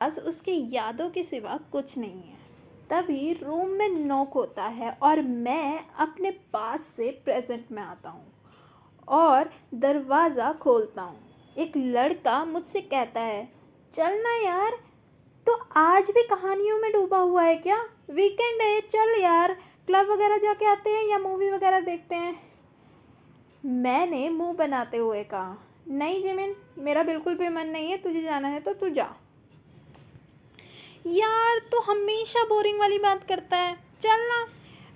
पास उसकी यादों के सिवा कुछ नहीं है। तभी रूम में नॉक होता है और मैं अपने पास से प्रेजेंट में आता हूँ और दरवाज़ा खोलता हूँ। एक लड़का मुझसे कहता है, चलना यार, तो आज भी कहानियों में डूबा हुआ है क्या? वीकेंड है, चल यार, क्लब वगैरह जाके आते हैं या मूवी वगैरह देखते हैं। मैंने मुंह बनाते हुए कहा, नहीं जिमिन, मेरा बिल्कुल भी मन नहीं है, तुझे जाना है तो तू जा। यार तू हमेशा बोरिंग वाली बात करता है, चल ना।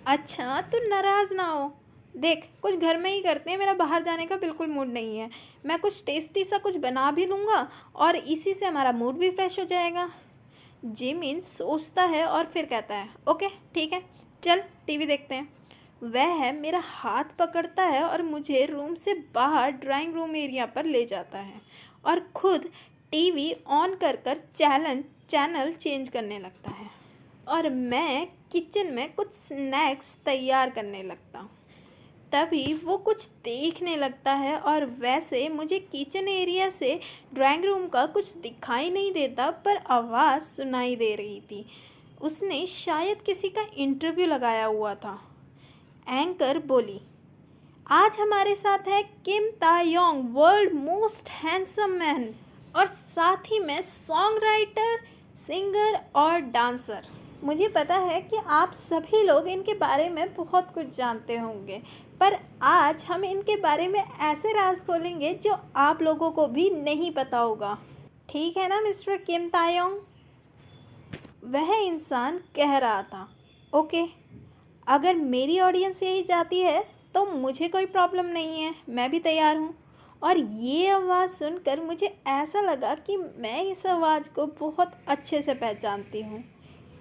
अच्छा तू नाराज़ ना हो, देख कुछ घर में ही करते हैं, मेरा बाहर जाने का बिल्कुल मूड नहीं है। मैं कुछ टेस्टी सा कुछ बना भी लूँगा और इसी से हमारा मूड भी फ्रेश हो जाएगा। जिमिन सोचता है और फिर कहता है, ओके ठीक है, चल टीवी देखते हैं। वह मेरा हाथ पकड़ता है और मुझे रूम से बाहर ड्राइंग रूम एरिया पर ले जाता है और खुद टीवी ऑन कर कर चैनल चेंज करने लगता है और मैं किचन में कुछ स्नैक्स तैयार करने लगता हूँ। तभी वो कुछ देखने लगता है और वैसे मुझे किचन एरिया से ड्राइंग रूम का कुछ दिखाई नहीं देता, पर आवाज़ सुनाई दे रही थी। उसने शायद किसी का इंटरव्यू लगाया हुआ था। एंकर बोली, आज हमारे साथ है किम तायोंग, वर्ल्ड मोस्ट हैंडसम मैन, और साथ ही में सॉन्ग राइटर, सिंगर और डांसर। मुझे पता है कि आप सभी लोग इनके बारे में बहुत कुछ जानते होंगे, पर आज हम इनके बारे में ऐसे राज खोलेंगे जो आप लोगों को भी नहीं पता होगा। ठीक है ना मिस्टर किम तायोंग? वह इंसान कह रहा था, ओके, अगर मेरी ऑडियंस यही चाहती है तो मुझे कोई प्रॉब्लम नहीं है, मैं भी तैयार हूँ। और ये आवाज़ सुनकर मुझे ऐसा लगा कि मैं इस आवाज़ को बहुत अच्छे से पहचानती हूँ।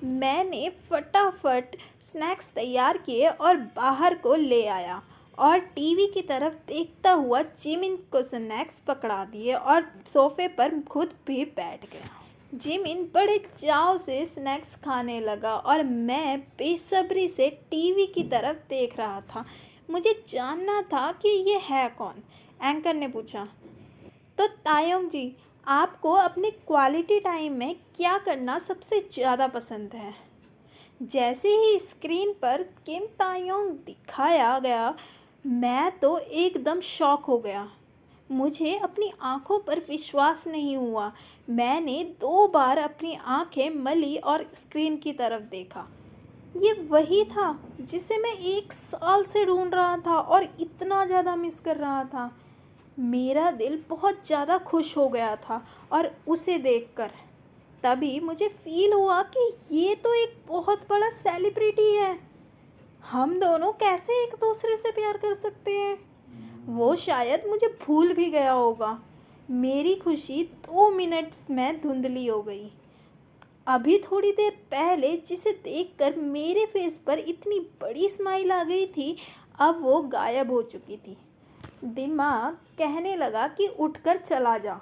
मैंने फटाफट स्नैक्स तैयार किए और बाहर को ले आया और टीवी की तरफ देखता हुआ जिमिन को स्नैक्स पकड़ा दिए और सोफे पर खुद भी बैठ गया। जिमिन बड़े चाव से स्नैक्स खाने लगा और मैं बेसब्री से टीवी की तरफ देख रहा था। मुझे जानना था कि ये है कौन। एंकर ने पूछा, तो तायोंग जी, आपको अपने क्वालिटी टाइम में क्या करना सबसे ज़्यादा पसंद है? जैसे ही स्क्रीन पर किम तायोंग दिखाया गया, मैं तो एकदम शॉक हो गया। मुझे अपनी आंखों पर विश्वास नहीं हुआ। मैंने 2 बार अपनी आंखें मली और स्क्रीन की तरफ देखा। ये वही था जिसे मैं 1 साल से ढूंढ रहा था और इतना ज़्यादा मिस कर रहा था। मेरा दिल बहुत ज़्यादा खुश हो गया था और उसे देखकर तभी मुझे फील हुआ कि ये तो एक बहुत बड़ा सेलिब्रिटी है। हम दोनों कैसे एक दूसरे से प्यार कर सकते हैं? वो शायद मुझे भूल भी गया होगा। मेरी खुशी 2 मिनट्स में धुंधली हो गई। अभी थोड़ी देर पहले जिसे देखकर मेरे फेस पर इतनी बड़ी स्माइल आ गई थी, अब वो गायब हो चुकी थी। दिमाग कहने लगा कि उठकर चला जा,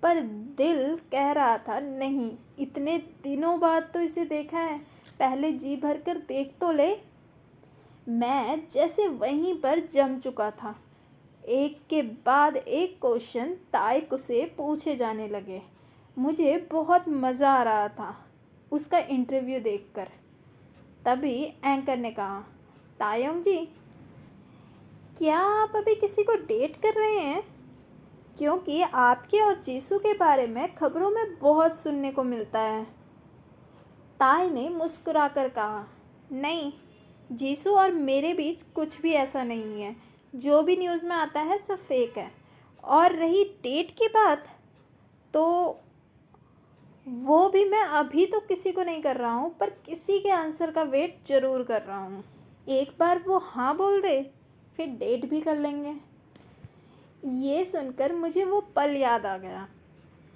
पर दिल कह रहा था नहीं, इतने दिनों बाद तो इसे देखा है, पहले जी भर कर देख तो ले। मैं जैसे वहीं पर जम चुका था। एक के बाद एक क्वेश्चन तायक से पूछे जाने लगे। मुझे बहुत मज़ा आ रहा था उसका इंटरव्यू देखकर। तभी एंकर ने कहा, तायोंग जी, क्या आप अभी किसी को डेट कर रहे हैं? क्योंकि आपके और जीसू के बारे में खबरों में बहुत सुनने को मिलता है। ताई ने मुस्कुराकर कहा, नहीं, जीसू और मेरे बीच कुछ भी ऐसा नहीं है। जो भी न्यूज़ में आता है सब फेक है। और रही डेट की बात, तो वो भी मैं अभी तो किसी को नहीं कर रहा हूँ, पर किसी के आंसर का वेट ज़रूर कर रहा हूँ। एक बार वो हाँ बोल दे, फिर डेट भी कर लेंगे। ये सुनकर मुझे वो पल याद आ गया।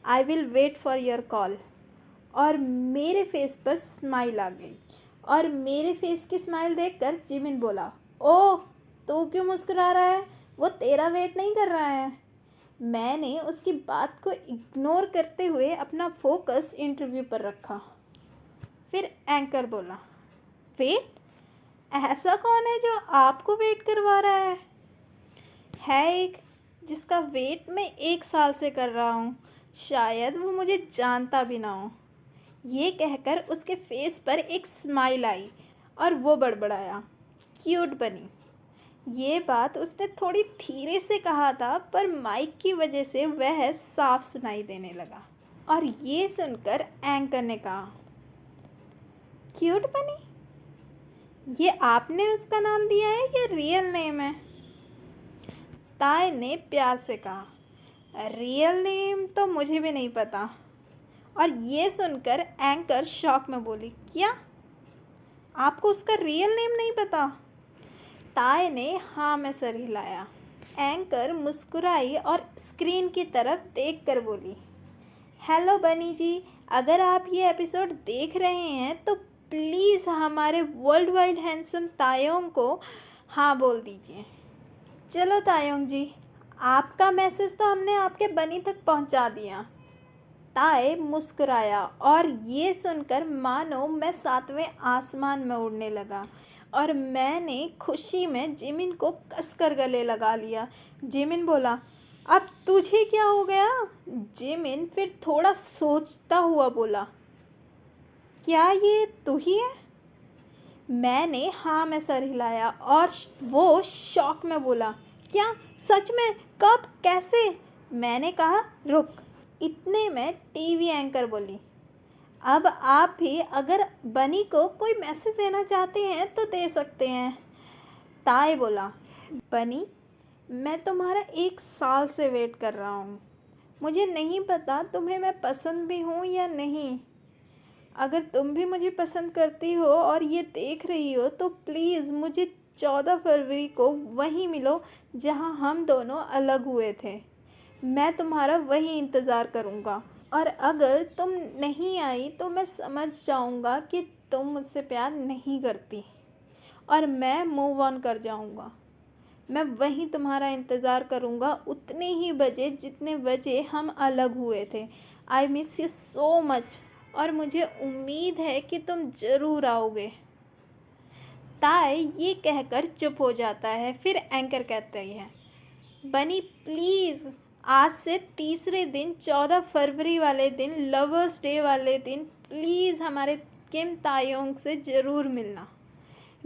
I will wait for your call. और मेरे फेस पर स्माइल आ गई और मेरे फेस की स्माइल देखकर जिमिन बोला, ओह, तू क्यों मुस्कुरा रहा है? वो तेरा वेट नहीं कर रहा है। मैंने उसकी बात को इग्नोर करते हुए अपना फोकस इंटरव्यू पर रखा। फिर एंकर बोला, वेट? ऐसा कौन है जो आपको वेट करवा रहा है? एक जिसका वेट मैं 1 साल से कर रहा हूँ। शायद वो मुझे जानता भी ना हो। ये कहकर उसके फेस पर एक स्माइल आई और वो बड़बड़ाया, क्यूट बनी। ये बात उसने थोड़ी धीरे से कहा था, पर माइक की वजह से वह साफ सुनाई देने लगा। और ये सुनकर एंकर ने कहा, क्यूट बनी? ये आपने उसका नाम दिया है या रियल नेम है? ताए ने प्यार से कहा, रियल नेम तो मुझे भी नहीं पता। और ये सुनकर एंकर शॉक में बोली, क्या आपको उसका रियल नेम नहीं पता? ताए ने हाँ में सर हिलाया। एंकर मुस्कुराई और स्क्रीन की तरफ देखकर बोली, हेलो बनी जी, अगर आप ये एपिसोड देख रहे हैं तो प्लीज़ हमारे वर्ल्ड वाइड हैंडसम तायोंग को हाँ बोल दीजिए। चलो तायोंग जी, आपका मैसेज तो हमने आपके बनी तक पहुंचा दिया। ताए मुस्कुराया और ये सुनकर मानो मैं 7वें आसमान में उड़ने लगा और मैंने खुशी में जिमिन को कसकर गले लगा लिया। जिमिन बोला, अब तुझे क्या हो गया? जिमिन फिर थोड़ा सोचता हुआ बोला, क्या ये तू ही है? मैंने हाँ में सर हिलाया और वो शॉक में बोला, क्या सच में? कब? कैसे? मैंने कहा, रुक। इतने में टीवी एंकर बोली, अब आप भी अगर बनी को कोई मैसेज देना चाहते हैं तो दे सकते हैं। ताए बोला, बनी, मैं तुम्हारा 1 साल से वेट कर रहा हूँ। मुझे नहीं पता तुम्हें मैं पसंद भी हूँ या नहीं। अगर तुम भी मुझे पसंद करती हो और ये देख रही हो तो प्लीज़ मुझे 14 फरवरी को वहीं मिलो जहाँ हम दोनों अलग हुए थे। मैं तुम्हारा वहीं इंतज़ार करूँगा और अगर तुम नहीं आई तो मैं समझ जाऊँगा कि तुम मुझसे प्यार नहीं करती और मैं मूव ऑन कर जाऊँगा। मैं वहीं तुम्हारा इंतज़ार करूँगा उतने ही बजे जितने बजे हम अलग हुए थे। I miss you so much और मुझे उम्मीद है कि तुम ज़रूर आओगे। ताए ये कहकर चुप हो जाता है। फिर एंकर कहते हैं, बनी प्लीज़, आज से तीसरे दिन 14 फरवरी वाले दिन, लवर्स डे वाले दिन, प्लीज़ हमारे किम तायोंग से ज़रूर मिलना।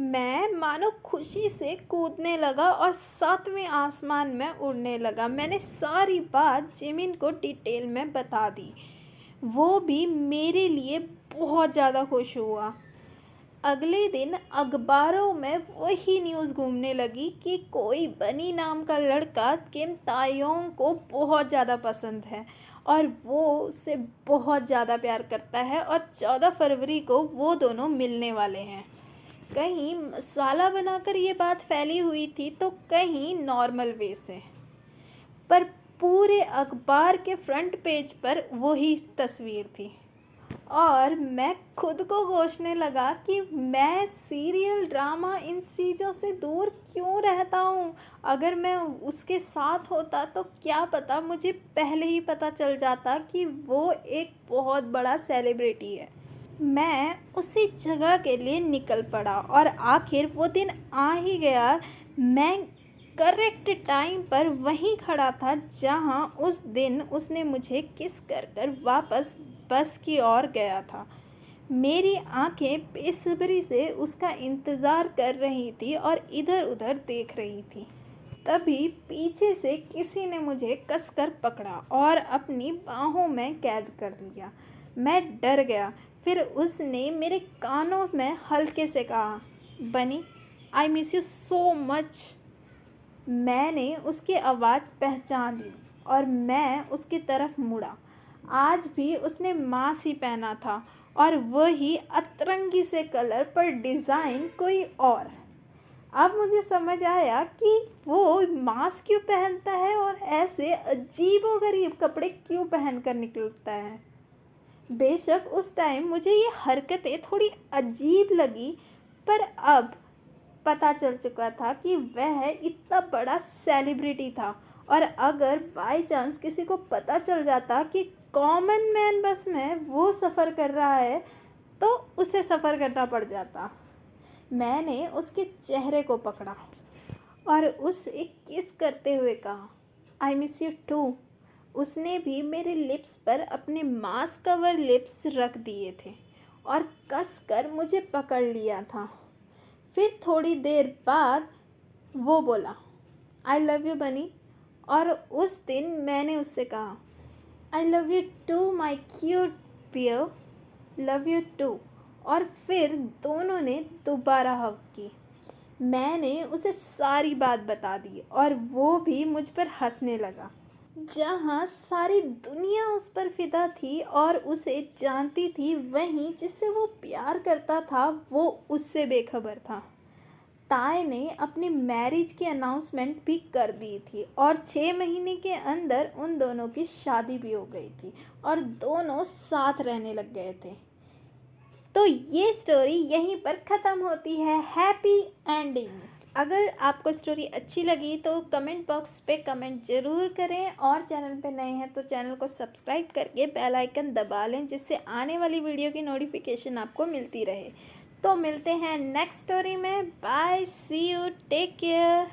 मैं मानो खुशी से कूदने लगा और 7वें आसमान में उड़ने लगा। मैंने सारी बात जिमिन को डिटेल में बता दी। वो भी मेरे लिए बहुत ज़्यादा खुश हुआ। अगले दिन अखबारों में वही न्यूज़ घूमने लगी कि कोई बनी नाम का लड़का किम तायोंग को बहुत ज़्यादा पसंद है और वो उससे बहुत ज़्यादा प्यार करता है और 14 फरवरी को वो दोनों मिलने वाले हैं। कहीं मसाला बनाकर ये बात फैली हुई थी तो कहीं नॉर्मल वे से, पर पूरे अखबार के फ्रंट पेज पर वही तस्वीर थी। और मैं खुद को कोसने लगा कि मैं सीरियल ड्रामा इन चीज़ों से दूर क्यों रहता हूँ। अगर मैं उसके साथ होता तो क्या पता मुझे पहले ही पता चल जाता कि वो एक बहुत बड़ा सेलिब्रिटी है। मैं उसी जगह के लिए निकल पड़ा और आखिर वो दिन आ ही गया। मैं करेक्ट टाइम पर वहीं खड़ा था जहां उस दिन उसने मुझे किस कर वापस बस की ओर गया था। मेरी आंखें बेसब्री से उसका इंतज़ार कर रही थी और इधर उधर देख रही थी। तभी पीछे से किसी ने मुझे कसकर पकड़ा और अपनी बाहों में कैद कर लिया। मैं डर गया। फिर उसने मेरे कानों में हल्के से कहा, बनी, I miss you so much. मैंने उसकी आवाज़ पहचान ली और मैं उसकी तरफ मुड़ा। आज भी उसने मास्क ही पहना था और वही अतरंगी से कलर पर डिज़ाइन कोई और। अब मुझे समझ आया कि वो मास्क क्यों पहनता है और ऐसे अजीबोगरीब कपड़े क्यों पहनकर निकलता है। बेशक उस टाइम मुझे ये हरकतें थोड़ी अजीब लगी, पर अब पता चल चुका था कि वह इतना बड़ा सेलिब्रिटी था और अगर बाय चांस किसी को पता चल जाता कि कॉमन मैन बस में वो सफ़र कर रहा है तो उसे सफ़र करना पड़ जाता। मैंने उसके चेहरे को पकड़ा और उसे किस करते हुए कहा, आई मिस यू टू। उसने भी मेरे लिप्स पर अपने मास्क कवर लिप्स रख दिए थे और कस कर मुझे पकड़ लिया था। फिर थोड़ी देर बाद वो बोला, आई लव यू बनी। और उस दिन मैंने उससे कहा, I love you to my cute bear, love you too. और फिर दोनों ने दोबारा हग की। मैंने उसे सारी बात बता दी और वो भी मुझ पर हंसने लगा। जहाँ सारी दुनिया उस पर फिदा थी और उसे जानती थी, वहीं जिससे वो प्यार करता था वो उससे बेखबर था। ताई ने अपनी मैरिज की अनाउंसमेंट भी कर दी थी और 6 महीने के अंदर उन दोनों की शादी भी हो गई थी और दोनों साथ रहने लग गए थे। तो ये स्टोरी यहीं पर ख़त्म होती है, हैप्पी एंडिंग। अगर आपको स्टोरी अच्छी लगी तो कमेंट बॉक्स पे कमेंट ज़रूर करें और चैनल पे नए हैं तो चैनल को सब्सक्राइब करके बेल आइकन दबा लें, जिससे आने वाली वीडियो की नोटिफिकेशन आपको मिलती रहे। तो मिलते हैं नेक्स्ट स्टोरी में। Bye, see you, take care.